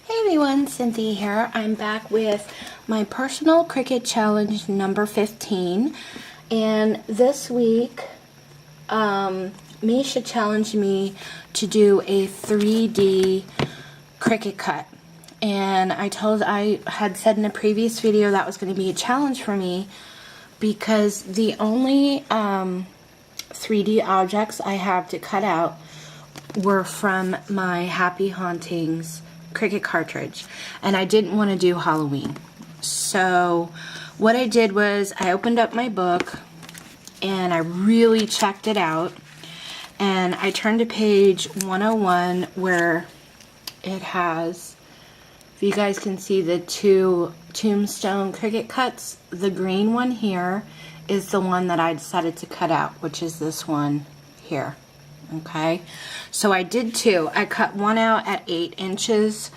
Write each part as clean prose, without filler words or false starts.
Hey everyone, Cynthia here. I'm back with my personal Cricut challenge number 15, and this week Misha challenged me to do a 3D Cricut cut, and I had said in a previous video that was going to be a challenge for me because the only 3D objects I have to cut out were from my Happy Hauntings Cricut cartridge, and I didn't want to do Halloween. So what I did was I opened up my book and I really checked it out, and I turned to page 101 where it has, if you guys can see, the two tombstone Cricut cuts. The green one here is the one that I decided to cut out, which is this one here. Okay, so I did two. I cut one out at 8 inches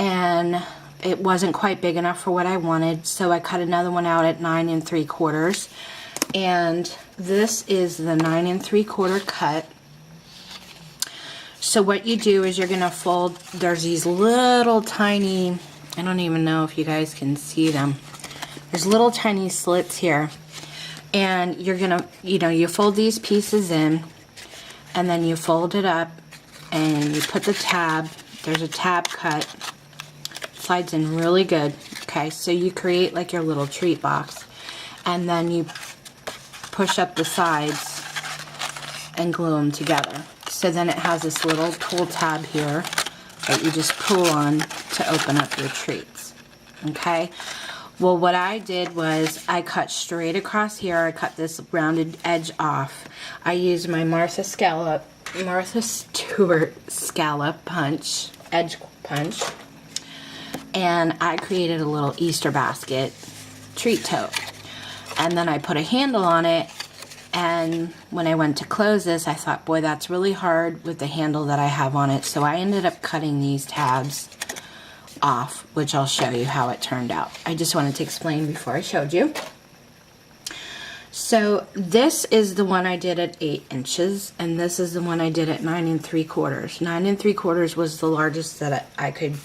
and it wasn't quite big enough for what I wanted, so I cut another one out at 9 3/4, and this is the 9 3/4 cut. So what you do is you're gonna fold, there's these little tiny, I don't even know if you guys can see them, there's little tiny slits here, and you're gonna, you fold these pieces in, and then you fold it up and you put the tab, there's a tab cut, slides in really good. Okay, so you create like your little treat box, and then you push up the sides and glue them together. So then it has this little pull tab here that you just pull on to open up your treats. Okay, well, what I did was I cut straight across here. I cut this rounded edge off. I used my Martha Stewart scallop punch, edge punch, and I created a little Easter basket treat tote. And then I put a handle on it, and when I went to close this, I thought, boy, that's really hard with the handle that I have on it. So I ended up cutting these tabs off, which I'll show you how it turned out. I just wanted to explain before I showed you. So this is the one I did at 8 inches, and this is the one I did at 9 3/4. 9 3/4 was the largest that I could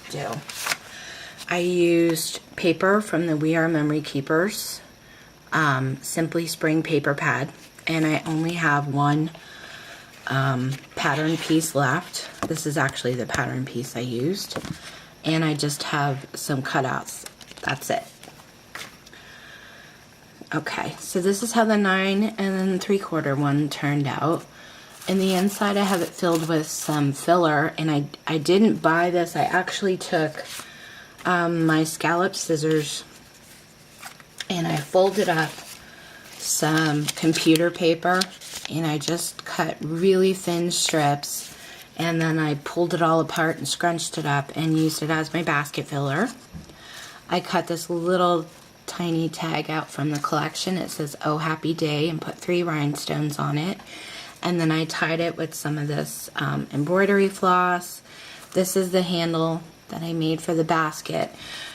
do. I used paper from the We Are Memory Keepers, Simply Spring paper pad, and I only have one pattern piece left. This is actually the pattern piece I used, and I just have some cutouts. That's it. Okay, so this is how the 9 3/4 one turned out. In the inside, I have it filled with some filler, and I didn't buy this. I actually took my scallop scissors and I folded up some computer paper, and I just cut really thin strips, and then I pulled it all apart and scrunched it up and used it as my basket filler. I cut this little tiny tag out from the collection. It says, "Oh Happy Day," and put 3 rhinestones on it. And then I tied it with some of this embroidery floss. This is the handle that I made for the basket.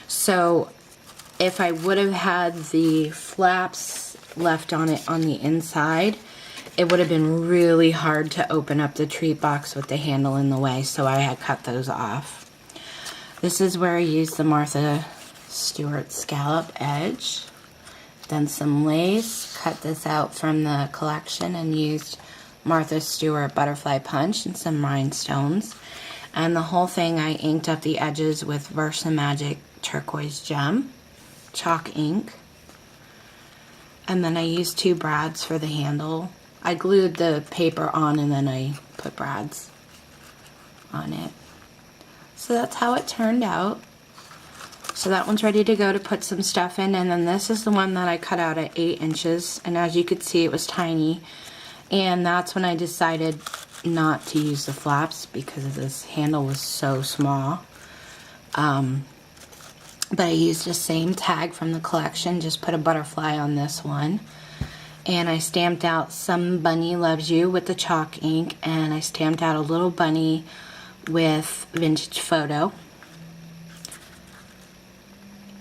So if I would have had the flaps left on it on the inside, it would have been really hard to open up the treat box with the handle in the way, so I had cut those off. This is where I used the Martha Stewart scallop edge. Done some lace, cut this out from the collection, and used Martha Stewart butterfly punch and some rhinestones. And the whole thing, I inked up the edges with Versa Magic turquoise gem chalk ink, and then I used 2 brads for the handle. I glued the paper on and then I put brads on it. So that's how it turned out. So that one's ready to go to put some stuff in, and then this is the one that I cut out at 8 inches, and as you could see, it was tiny, and that's when I decided not to use the flaps because this handle was so small. But I used the same tag from the collection, just put a butterfly on this one, and I stamped out "Some Bunny Loves You" with the chalk ink, and I stamped out a little bunny with Vintage Photo.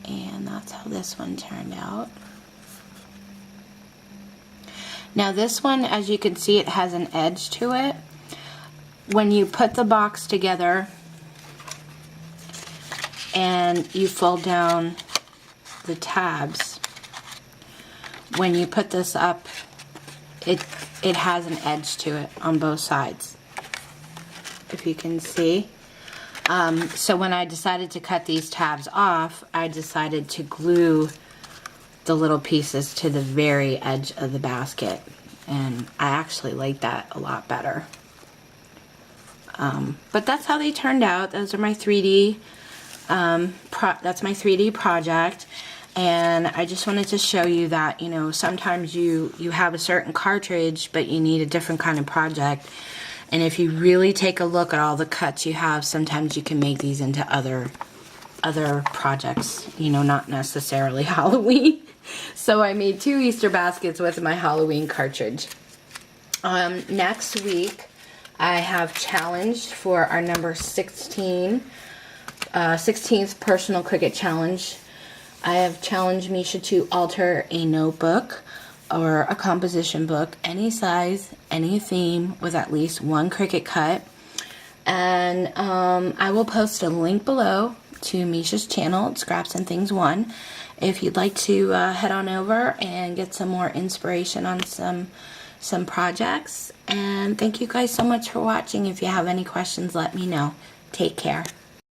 And that's how this one turned out. Now this one, as you can see, it has an edge to it. When you put the box together, and you fold down the tabs. When you put this up, it has an edge to it on both sides, if you can see. So when I decided to cut these tabs off, I decided to glue the little pieces to the very edge of the basket, and I actually like that a lot better. But that's how they turned out. Those are my 3D, that's my 3D project. And I just wanted to show you that, you know, sometimes you have a certain cartridge, but you need a different kind of project. And if you really take a look at all the cuts you have, sometimes you can make these into other projects, you know, not necessarily Halloween. So I made 2 Easter baskets with my Halloween cartridge. Next week, I have challenged for our number 16, 16th personal Cricut challenge. I have challenged Misha to alter a notebook or a composition book, any size, any theme, with at least 1 Cricut cut. And I will post a link below to Misha's channel, Scraps and Things 1, if you'd like to head on over and get some more inspiration on some projects. And thank you guys so much for watching. If you have any questions, let me know. Take care.